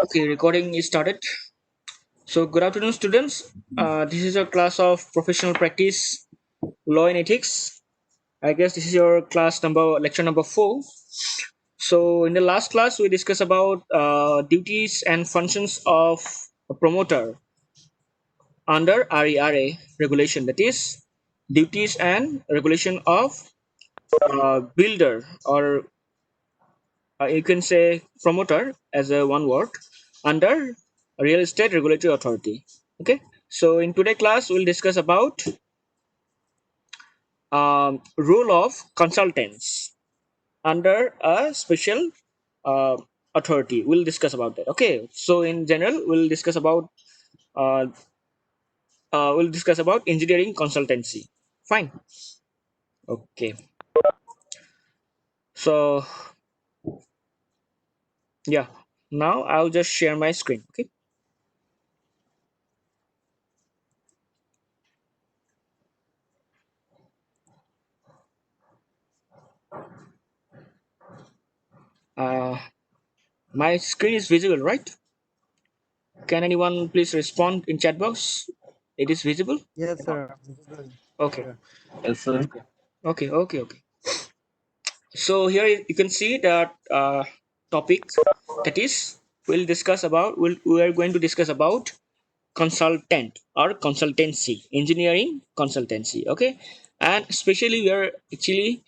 Okay, recording is started. So, good afternoon, students. This is a class of professional practice, law and ethics. I guess this is your lecture number 4. So, in the last class, we discussed about duties and functions of a promoter under RERA regulation. That is, duties and regulation of builder, or you can say promoter as a one word under real estate regulatory authority. Okay, so in today class we'll discuss about role of consultants under a special uh, authority. We'll discuss about that. Okay, so in general uh, we'll discuss about engineering consultancy. Fine. Okay, so yeah, now I'll just share my screen. Okay. uh, my screen is visible, right? Can anyone please respond in chat box? It is visible? Yes, sir. Visible. Okay. Sure. Yes, sir. Okay. So here you can see that topic, that is we are going to discuss about consultant or consultancy, engineering consultancy. Okay, and especially we are actually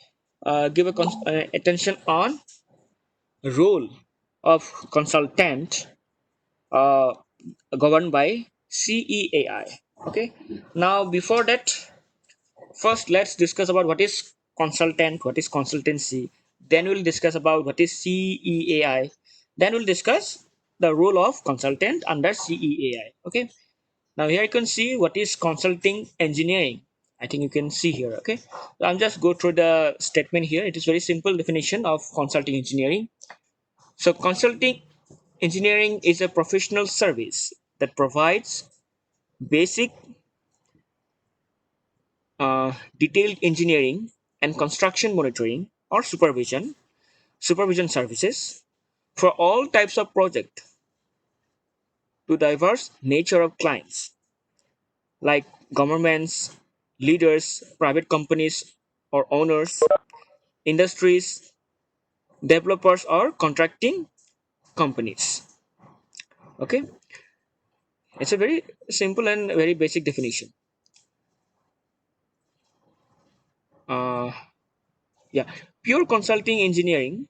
give attention on role of consultant uh, governed by CEAI. Okay. Now before that, first let's discuss about what is consultant, what is consultancy. Then we'll discuss about what is CEAI. Then we'll discuss the role of consultant under CEAI. Okay. Now here you can see what is consulting engineering. I think you can see here. Okay. So I'm just go through the statement here. It is very simple definition of consulting engineering. So consulting engineering is a professional service that provides basic detailed engineering and construction monitoring or supervision services for all types of project to diverse nature of clients like governments, leaders, private companies or owners, industries, developers or contracting companies. Okay, it's a very simple and very basic definition. uh, yeah, pure consulting engineering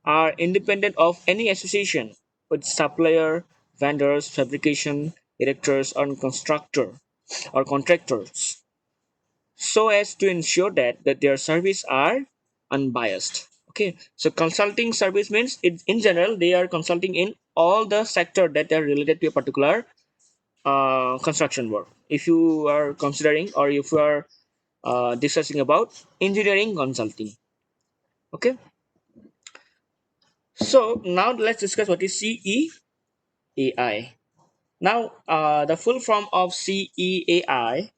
are independent of any association with supplier, vendors, fabrication, erectors, or contractors, so as to ensure that their service are unbiased. Okay, so consulting service means in general they are consulting in all the sector that are related to a particular construction work. If you are considering or if you are discussing about engineering consulting. Okay, so now let's discuss what is CEAI. Now, the full form of CEAI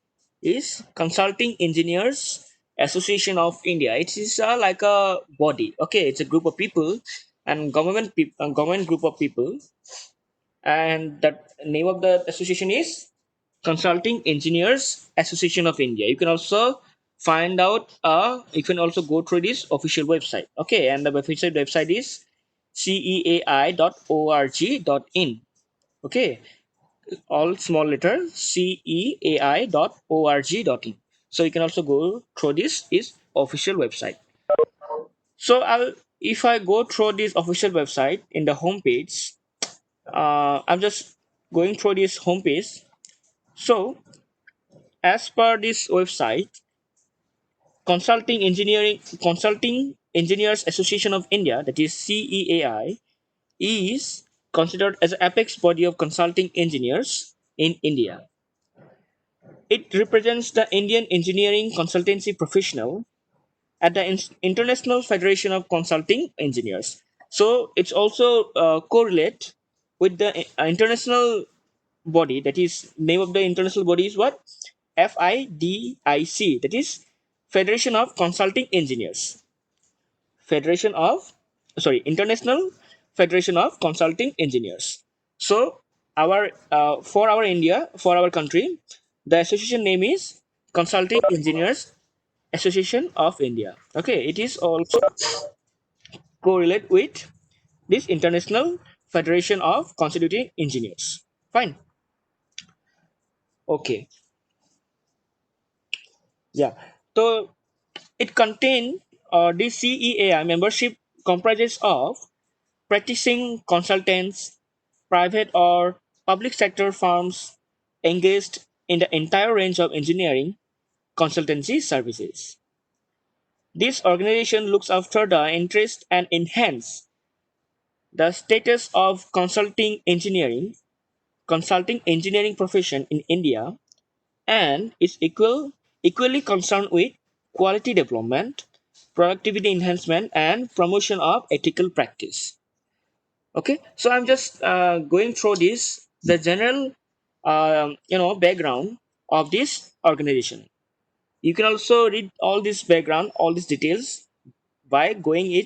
is Consulting Engineers Association of India. It is like a body. Okay, it's a group of people and government group of people, and the name of the association is Consulting Engineers Association of India. You can also find out. You can also go through this official website. Okay, and the official website is ceai.org.in. Okay, all small letter ceai.org.in. So you can also go through this is official website. So if I go through this official website in the homepage, I'm just going through this homepage. So as per this website, consulting engineers association of India, that is CEAI, is considered as an apex body of consulting engineers in India. It represents the Indian engineering consultancy professional at the International Federation of Consulting Engineers. So it's also correlate with the international body. That is name of the international body is what? FIDIC. That is Federation of Consulting Engineers. Federation of International Federation of Consulting Engineers. So our for our India, for our country, the association name is Consulting Engineers Association of India. Okay, it is also correlate with this International Federation of Consulting Engineers. Fine. Okay. Yeah. So it contain the CEAI membership comprises of practicing consultants, private or public sector firms engaged in the entire range of engineering consultancy services. This organization looks after the interest and enhance the status of consulting engineering profession in India, and is equally concerned with quality development, productivity enhancement, and promotion of ethical practice. Okay, so I'm just going through this the general background of this organization. You can also read all this background, all these details by going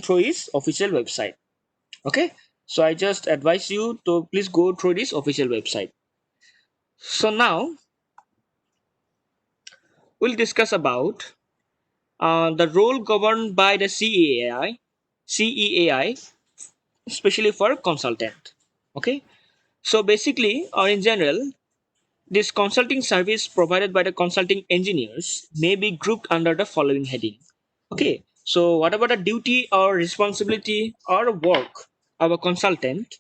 through its official website. Okay, so I just advise you to please go through this official website. So now we'll discuss about the role governed by the CEAI, especially for consultant. Okay, so basically, or in general, this consulting service provided by the consulting engineers may be grouped under the following heading. Okay, so whatever the duty or responsibility or work of a consultant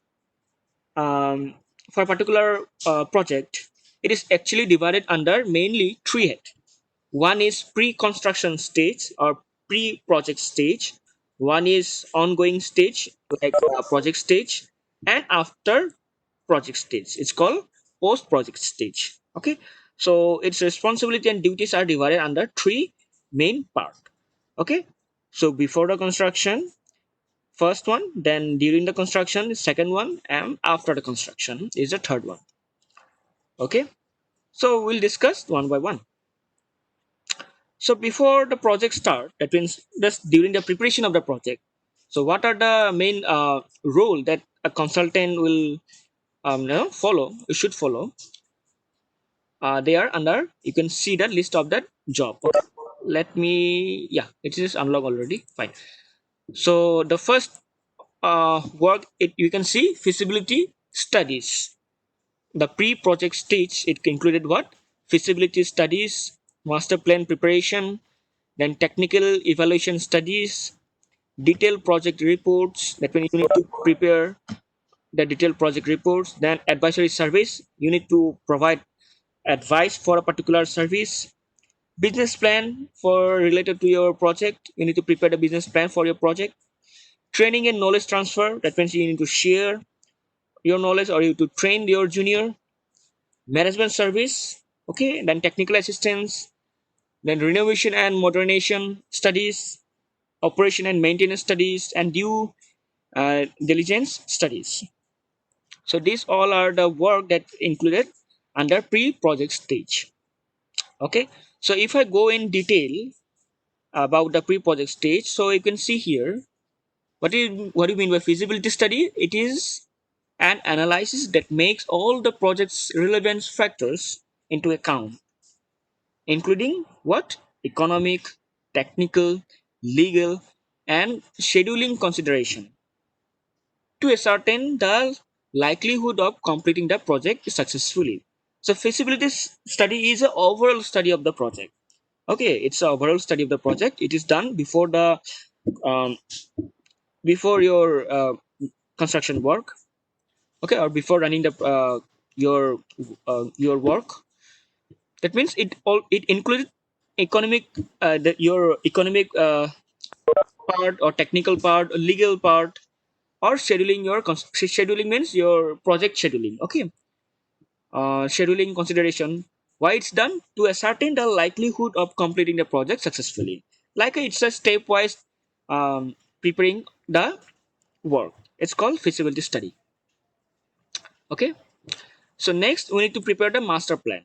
um, for a particular project, it is actually divided under mainly three heads. One is pre-construction stage or pre-project stage. One is ongoing stage, like project stage, and after project stage. It's called post-project stage. Okay, so its responsibility and duties are divided under three main part. Okay, so before the construction, first one, then during the construction, second one, and after the construction is the third one. Okay, so we'll discuss one by one. So before the project start, that means just during the preparation of the project. So what are the main role that a consultant will follow? You should follow. They are under. You can see the list of that job. Okay. Let me. Yeah, it is unlocked already. Fine. So the first work, you can see feasibility studies. The pre-project stage, it included what? Feasibility studies, master plan preparation, then technical evaluation studies, detailed project reports. That when you need to prepare the detailed project reports, then advisory service, you need to provide advice for a particular service, business plan for related to your project, you need to prepare the business plan for your project, training and knowledge transfer, that means you need to share your knowledge or you to train your junior, management service, okay, then technical assistance, then renovation and modernization studies, operation and maintenance studies, and due diligence studies. So these all are the work that included under pre-project stage. Okay, so if I go in detail about the pre-project stage, so you can see here what do you mean by feasibility study. It is an analysis that makes all the project's relevant factors into account, including what? Economic, technical, legal, and scheduling consideration to ascertain the likelihood of completing the project successfully. So feasibility study is an overall study of the project. Okay, it's an overall study of the project. It is done um, before your construction work. Okay, or before running the your work. That means it included economic your economic part or technical part, or legal part, or scheduling. Scheduling means your project scheduling. Okay, scheduling consideration. Why it's done? To ascertain the likelihood of completing the project successfully. Like it's a stepwise preparing the work. It's called feasibility study. Okay. So next we need to prepare the master plan.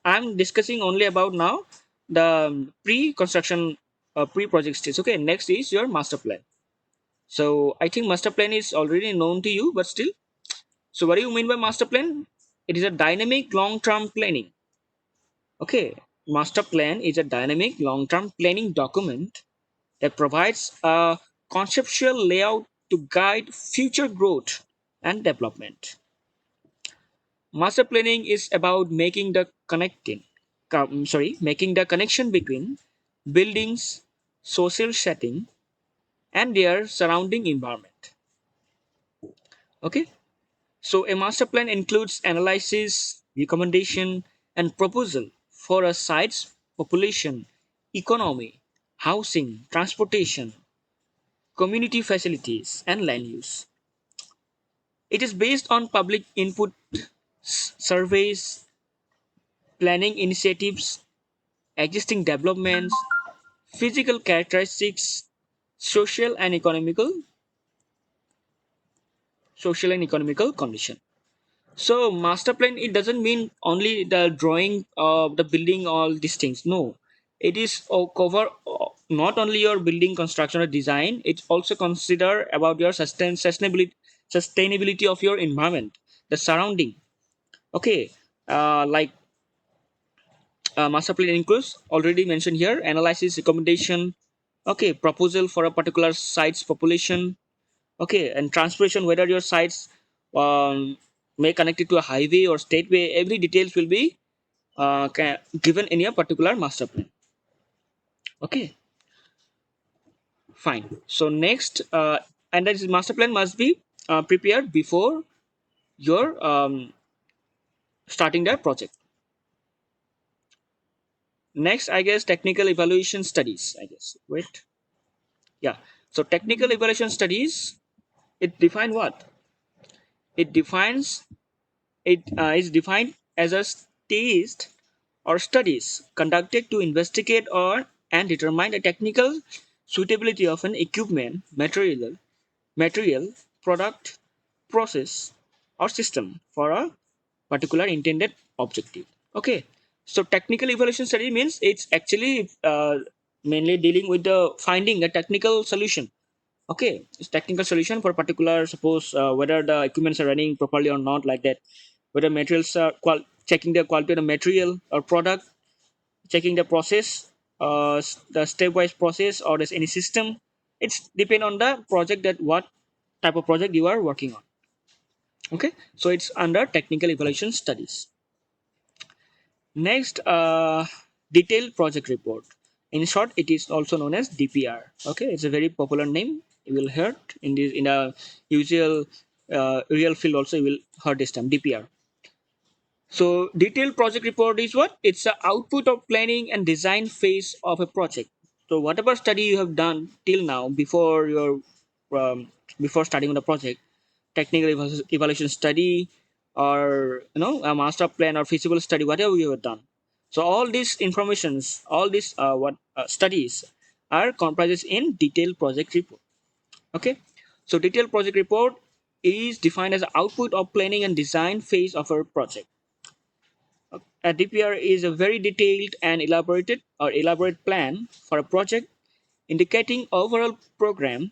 I'm discussing only about now the pre-construction pre-project stage. Okay. Next is your master plan. So I think master plan is already known to you, but still. So what do you mean by master plan? It is a dynamic long-term planning. Okay, master plan is a dynamic long-term planning document that provides a conceptual layout to guide future growth and development. Master planning is about making the connection between buildings, social setting, and their surrounding environment. Okay, so a master plan includes analysis, recommendation, and proposal for a site's population, economy, housing, transportation, community facilities, and land use. It is based on public input, surveys, planning initiatives, existing developments, physical characteristics, social and economical social and economical condition. So master plan, it doesn't mean only the drawing of the building, all these things. No, it is cover not only your building construction or design. It's also consider about your sustainability of your environment, the surrounding. Okay, like master plan includes already mentioned here analysis, recommendation. Okay, proposal for a particular site's population. Okay, and transportation, whether your sites may connect it to a highway or stateway, every details will be given in a particular master plan. Okay, fine. So next, and that is master plan must be prepared before your starting that project. Next, I guess technical evaluation studies. I guess. Wait. Yeah. So technical evaluation studies, it define what? It defines it is defined as a test or studies conducted to investigate or and determine the technical suitability of an equipment, material, product, process, or system for a particular intended objective. Okay, so technical evaluation study means it's actually mainly dealing with the finding a technical solution. Okay, it's technical solution for particular, suppose whether the equipments are running properly or not, like that, whether materials are checking the quality of the material or product, checking the process, the stepwise process, or there's any system. It's depend on the project, that what type of project you are working on. Okay, so it's under technical evaluation studies. Next, detailed project report. In short, it is also known as DPR. Okay, it's a very popular name. You will hear it in a usual real field also. You will hear this term DPR. So detailed project report is what? It's the output of planning and design phase of a project. So whatever study you have done till now before your before starting on the project, technical evaluation study, or a master plan or feasible study, whatever you have done. So all these informations, all these what studies are comprises in detailed project report. Okay, so detailed project report is defined as the output of planning and design phase of a project. A DPR is a very detailed and elaborate plan for a project indicating overall program,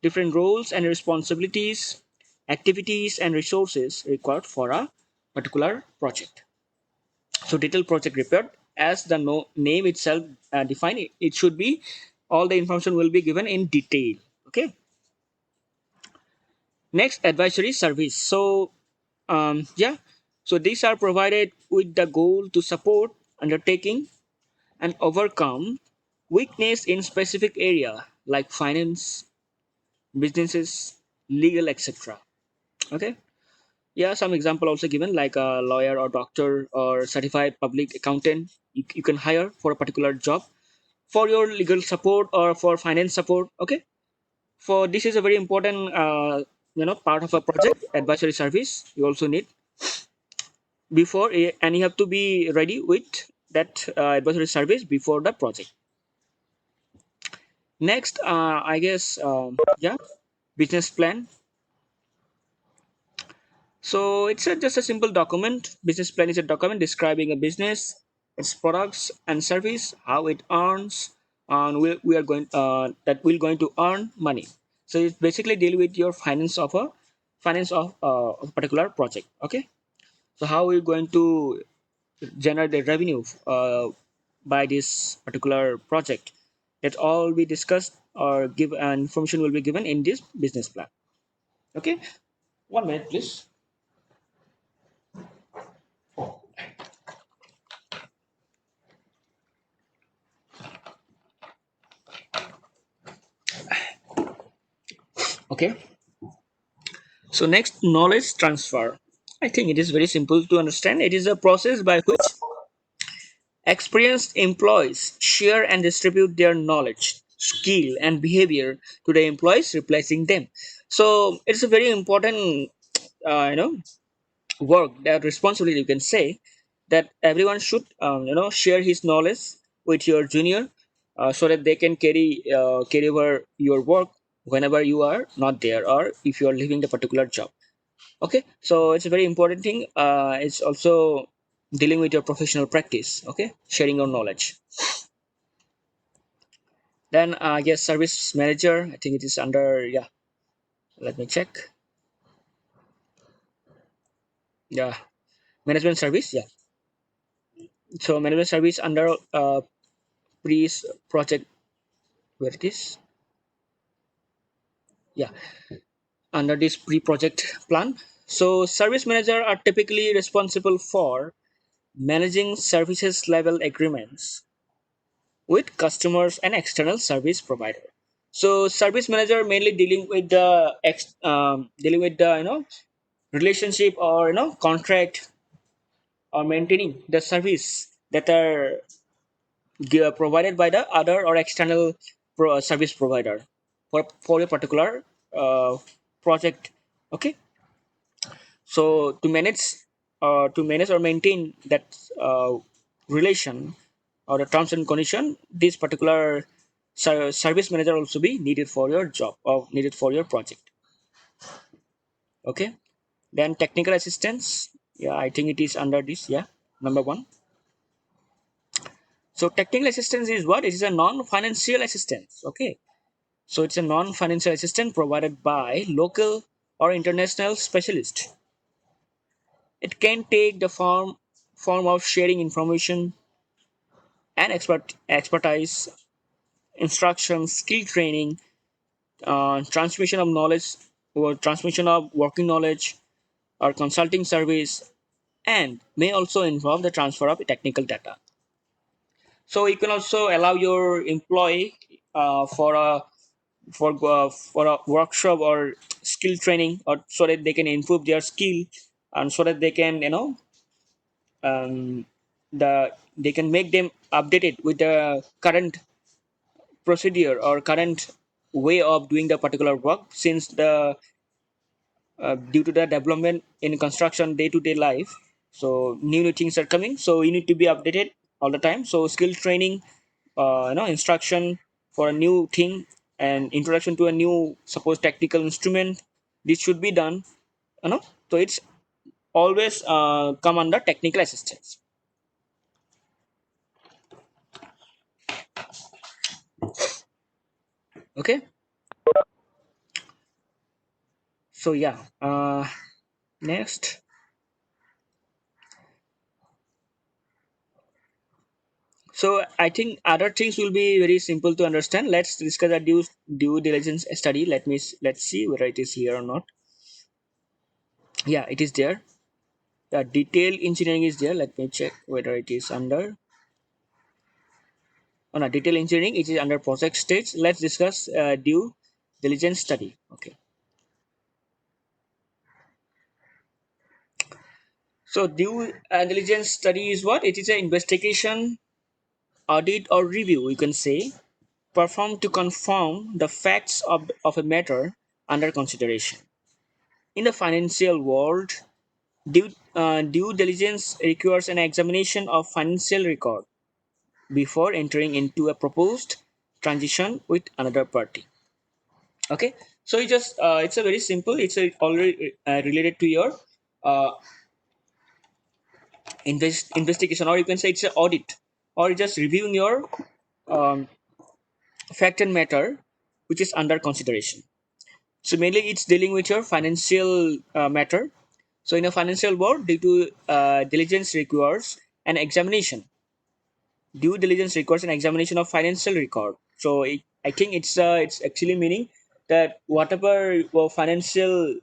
different roles and responsibilities, activities and resources required for a particular project. So detailed project report, as the name itself define it, it should be all the information will be given in detail. Okay. Next, advisory service. So yeah, so these are provided with the goal to support undertaking and overcome weakness in specific area like finance, businesses, legal, etc. Okay. Yeah, some example also given like a lawyer or doctor or certified public accountant. You can hire for a particular job for your legal support or for finance support. Okay. For this is a very important part of a project advisory service. You also need and you have to be ready with that advisory service before the project. Next, I guess, yeah, business plan. So it's just a simple document. Business plan is a document describing a business, its products and service, how it earns, and we are going that we're going to earn money. So it basically deal with your finance of a particular project. Okay, so how we going to generate the revenue by this particular project, that all we discussed or give and information will be given in this business plan. Okay, 1 minute please. Okay, so next, knowledge transfer. I think it is very simple to understand. It is a process by which experienced employees share and distribute their knowledge, skill, and behavior to the employees replacing them. So it's a very important, work, that responsibility, you can say, that everyone should, share his knowledge with your junior, so that they can carry over your work whenever you are not there, or if you are leaving the particular job. Okay, so it's a very important thing. It's also dealing with your professional practice. Okay, sharing your knowledge. Then yes, service manager, I think it is under, yeah, let me check. Yeah, management service, yeah. So management service under pre project, where it is, yeah, under this pre project plan. So service manager are typically responsible for managing services level agreements with customers and external service provider. So service manager mainly dealing with the dealing with the, relationship, or contract, or maintaining the service that are provided by the other or external service provider for a particular uh, project. Okay, so to manage or maintain that relation or the terms and condition, this particular service manager also be needed for your job or needed for your project. Okay, then technical assistance, yeah, I think it is under this, yeah, number one. So technical assistance is what? It is a non-financial assistance. Okay, so it's a non-financial assistance provided by local or international specialist. It can take the form of sharing information and expertise, instruction, skill training, transmission of knowledge, or transmission of working knowledge, or consulting service, and may also involve the transfer of technical data. So you can also allow your employee for a workshop or skill training, or so that they can improve their skill, and so that they can, um, they can make them updated with the current procedure or current way of doing the particular work, since the due to the development in construction day to day life. So new things are coming, so you need to be updated all the time. So skill training, instruction for a new thing, and introduction to a new, suppose, technical instrument, this should be done, you know so it's always come under technical assistance. Okay, so yeah, next. So I think other things will be very simple to understand. Let's discuss a due diligence study. Let's see whether it is here or not. Yeah, it is there. Yeah, detail engineering is there. Let me check whether it is under. Oh, no, detail engineering. It is under project stage. Let's discuss due diligence study. Okay. So due diligence study is what? It is an investigation, audit, or review, you can say, performed to confirm the facts of a matter under consideration. In the financial world, due diligence requires an examination of financial record before entering into a proposed transition with another party. Okay, so it's a very simple. It's already related to your uh, investigation, or you can say it's an audit, or just reviewing your um, fact and matter which is under consideration. So mainly it's dealing with your financial matter. So in a financial world, due to diligence requires an examination. Due diligence requires an examination of financial record. So I think it's actually meaning that whatever financial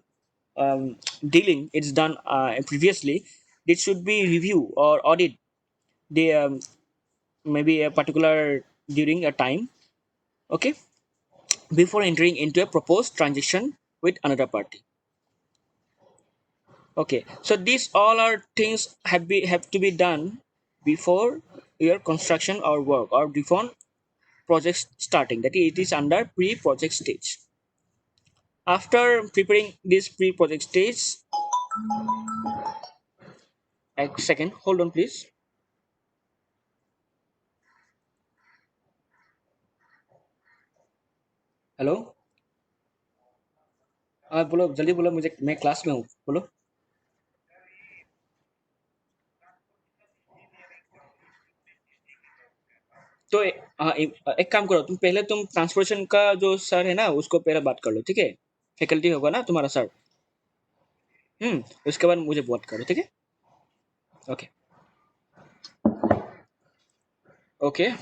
dealing it's done previously, it should be review or audit the maybe a particular during a time. Okay, before entering into a proposed transaction with another party. Okay, so these all are things have to be done before your construction or work or before project starting. That is, it is under pre-project stage. After preparing this pre-project stage, a second, hold on please. Hello. हाँ बोलो जल्दी बोलो मुझे मैं class में हूँ बोलो. तो एक काम करो तुम पहले तुम ट्रांसपोर्टेशन का जो सर है ना उसको पहले बात कर लो ठीक है. फैकल्टी होगा ना तुम्हारा सर. उसके बाद मुझे बात करो ठीक है. Okay. Okay.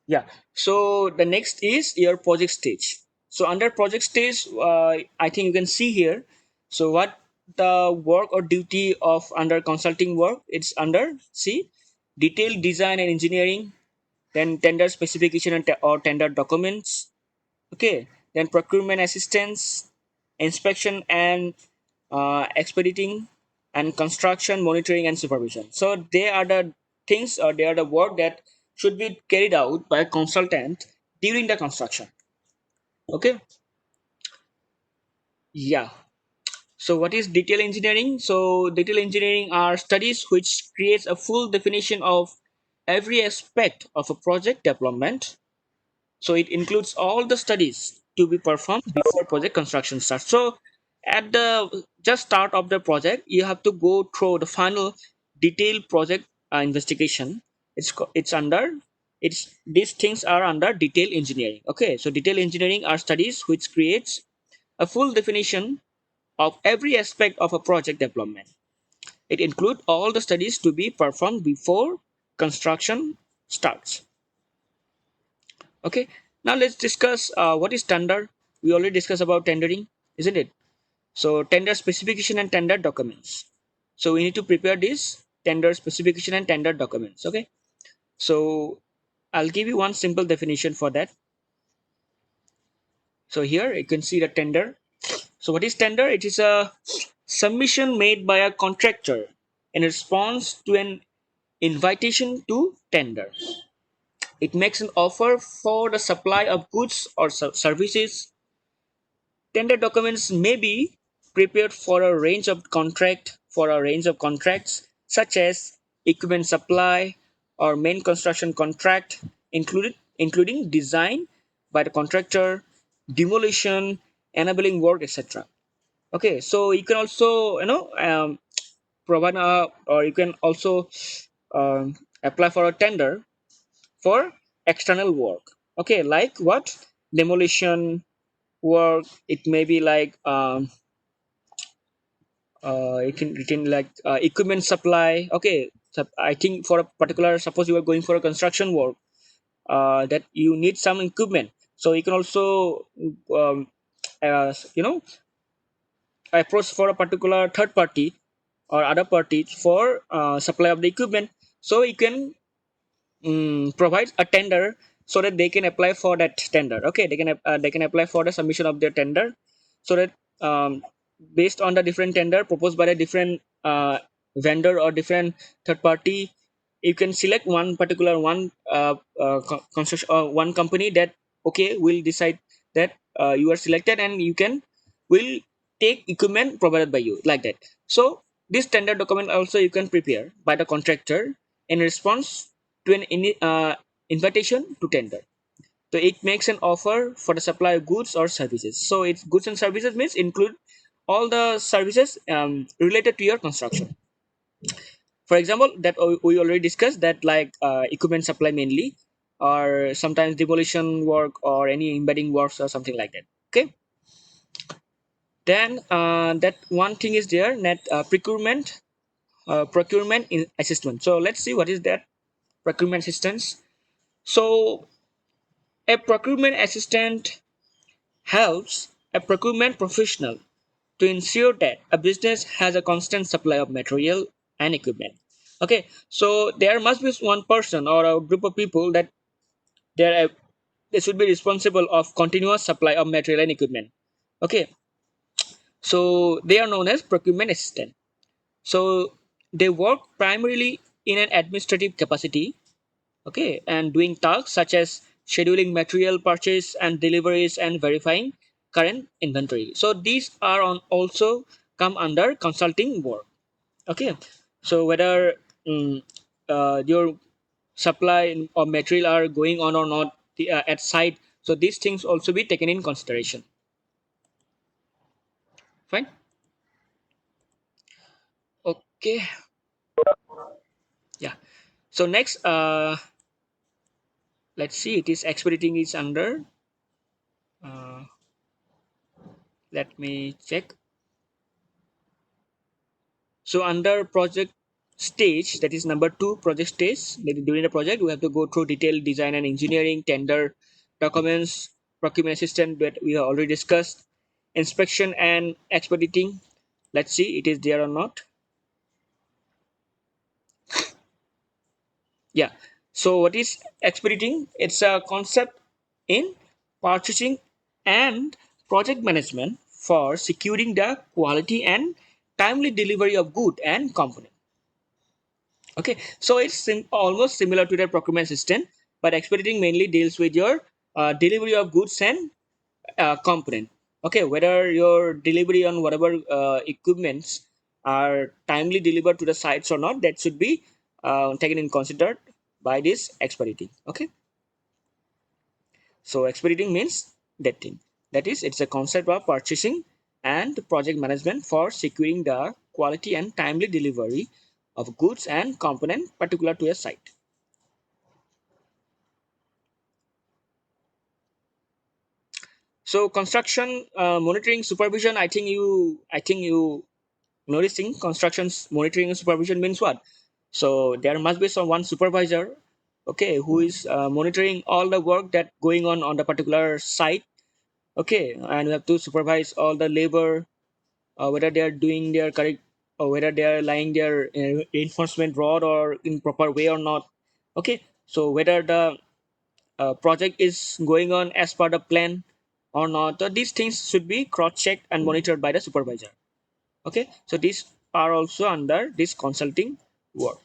Yeah. So the next is your project stage. So under project stage, I think you can see here. So what the work or duty of under consulting work? It's under see detailed design and engineering, then tender specification and or tender documents. Okay. Then procurement assistance, inspection and expediting, and construction monitoring and supervision. So they are the things or they are the work that should be carried out by a consultant during the construction. Okay. Yeah. So what is detail engineering? So detail engineering are studies which creates a full definition of every aspect of a project development. So it includes all the studies to be performed before project construction starts. So at the just start of the project, you have to go through the final detailed project investigation. It's under it's these things are under detail engineering. Okay, so detail engineering are studies which creates a full definition of every aspect of a project development. It includes all the studies to be performed before construction starts. Okay, now let's discuss what is tender. We already discussed about tendering, isn't it? So tender specification and tender documents. So we need to prepare this tender specification and tender documents. Okay, so I'll give you one simple definition for that. So here you can see the tender. So what is tender? It is a submission made by a contractor in response to an invitation to tender. It makes an offer for the supply of goods or services. Tender documents may be prepared for a range of contracts such as equipment supply or main construction contract, including design by the contractor, demolition, enabling work, etc. Okay, so you can also provide or you can also apply for a tender for external work. Okay, like what demolition work. It may be like it can like equipment supply. Okay, so I think for a particular suppose you are going for a construction work that you need some equipment, so you can also um, you know approach for a particular third party or other party for supply of the equipment, so you can provides a tender so that they can apply for that tender. Okay, they can apply for the submission of their tender, so that based on the different tender proposed by the different vendor or different third party, you can select one particular construction one company that okay will decide that you are selected and you can will take equipment provided by you like that. So this tender document also you can prepare by the contractor in response to an invitation to tender. So it makes an offer for the supply of goods or services. So it's goods and services means include all the services related to your construction. For example, that we already discussed that like equipment supply mainly, or sometimes demolition work or any embedding works or something like that. Okay. Then that one thing is there, net procurement in assessment. So let's see what is that procurement assistance. So a procurement assistant helps a procurement professional to ensure that a business has a constant supply of material and equipment. Okay, so there must be one person or a group of people that they should be responsible of continuous supply of material and equipment. Okay, so they are known as procurement assistant. So they work primarily in an administrative capacity, okay, and doing tasks such as scheduling material purchase and deliveries and verifying current inventory. So these are on also come under consulting work. Okay, so whether your supply or material are going on or not at site, so these things also be taken in consideration. Fine. Okay. Yeah. So next, let's see. It is expediting is under. Uh, Let me check. So under project stage, that is number two, project stage. During the project, we have to go through detailed design and engineering, tender documents, procurement assistant that we have already discussed, inspection and expediting. Let's see, it is there or not. Yeah. So what is expediting? It's a concept in purchasing and project management for securing the quality and timely delivery of good and component. Okay, so it's almost similar to the procurement system, but expediting mainly deals with your delivery of goods and component. Okay, whether your delivery on whatever equipments are timely delivered to the sites or not, that should be taken in considered by this expediting. Okay, so expediting means that thing. That is, it's a concept of purchasing and project management for securing the quality and timely delivery of goods and component particular to a site. So construction monitoring supervision. I think you noticing constructions monitoring and supervision means what? So there must be some one supervisor, okay, who is monitoring all the work that going on the particular site. Okay, and we have to supervise all the labor, whether they are doing their correct or whether they are lying their reinforcement rod or in proper way or not. Okay, so whether the project is going on as per the plan or not. So these things should be cross-checked and monitored by the supervisor. Okay, so these are also under this consulting work.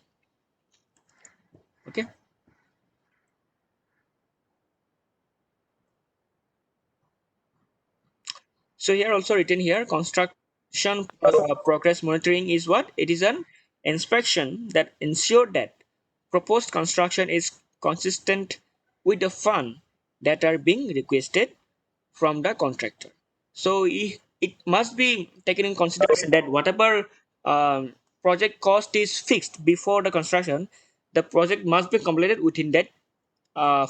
Okay, so here also written here, construction progress monitoring is what? It is an inspection that ensure that proposed construction is consistent with the fund that are being requested from the contractor. So it must be taken in consideration that whatever project cost is fixed before the construction, the project must be completed within that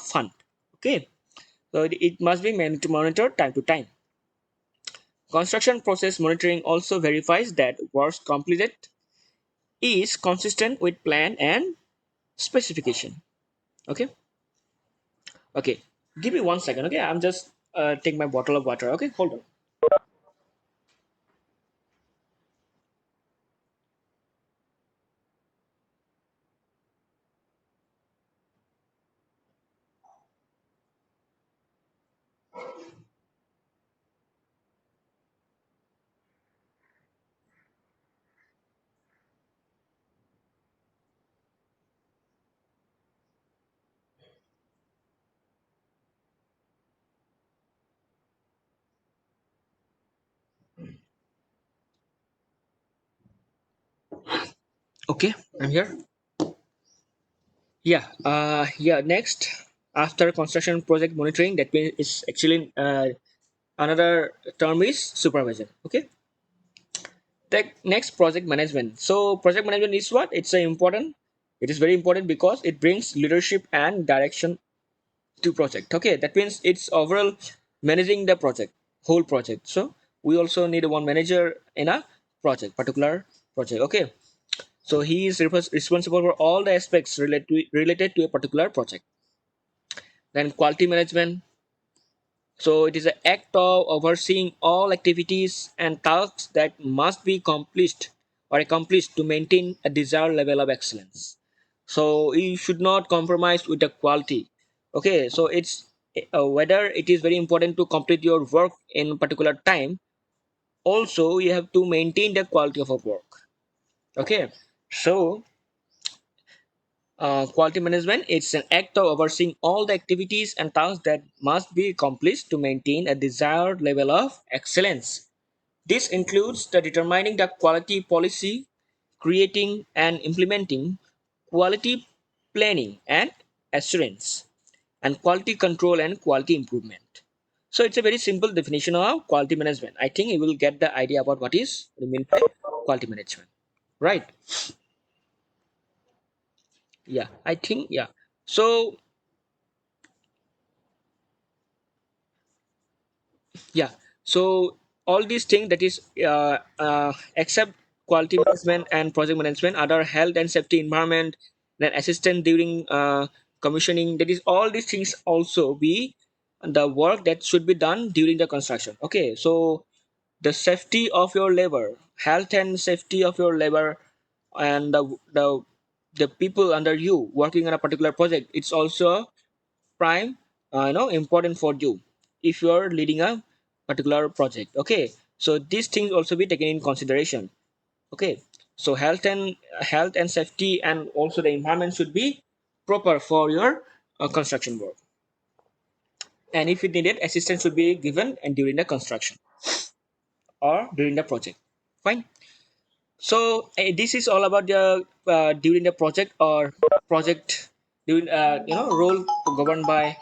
fund. Okay, so it must be monitored time to time. Construction process monitoring also verifies that work completed is consistent with plan and specification. Okay, okay. Give me 1 second. Okay, I'm just take my bottle of water. Okay, hold on. Okay, I'm here. Yeah, yeah. Next, after construction project monitoring, that means it's actually another term is supervision. Okay. The next, project management. So project management is what? It's a important. It is very important because it brings leadership and direction to project. Okay, that means it's overall managing the project, whole project. So we also need one manager in a particular project. Okay, so he is responsible for all the aspects related to a particular project. Then quality management. So it is an act of overseeing all activities and tasks that must be accomplished to maintain a desired level of excellence. So you should not compromise with the quality. Okay, so it's whether it is very important to complete your work in particular time. Also, you have to maintain the quality of a work. Okay, so quality management is an act of overseeing all the activities and tasks that must be accomplished to maintain a desired level of excellence. This includes the determining the quality policy, creating and implementing quality planning and assurance, and quality control and quality improvement. So it's a very simple definition of quality management. I think you will get the idea about what is meant by quality management, right? Yeah, I think yeah. So yeah, so all these things that is except quality management and project management, other health and safety, environment, then assistance during commissioning, that is all these things also be the work that should be done during the construction. Okay, so the safety of your labor, health and safety of your labor, and the people under you working on a particular project, it's also prime important for you if you are leading a particular project. Okay, so these things also be taken in consideration. Okay, so health and safety and also the environment should be proper for your construction work, and if it needed, assistance should be given and during the construction or during the project. Fine. So this is all about the during the project or project during role governed by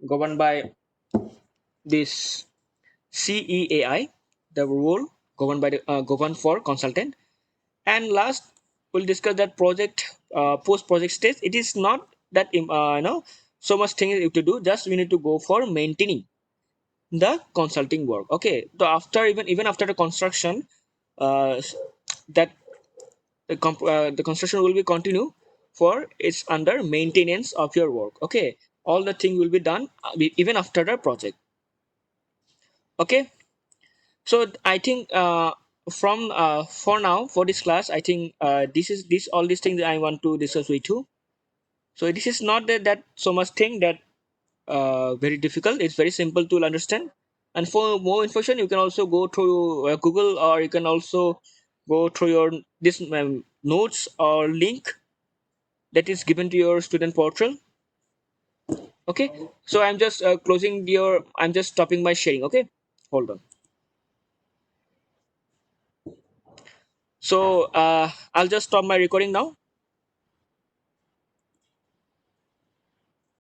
governed by this CEAI, the rule governed for consultant. And last, we'll discuss that project post project stage. It is not that so much things you have to do. Just we need to go for maintaining the consulting work. Okay, so after even after the construction, uh, that the construction will be continue for it's under maintenance of your work. Okay, all the thing will be done even after the project. Okay, so I think from for now for this class, I think this all these things I want to discuss with you. So this is not that so much thing that very difficult. It's very simple to understand. And for more information, you can also go through Google, or you can also go through your this notes or link that is given to your student portal. Okay, so I'm just I'm just stopping my sharing. Okay, hold on. So I'll just stop my recording now.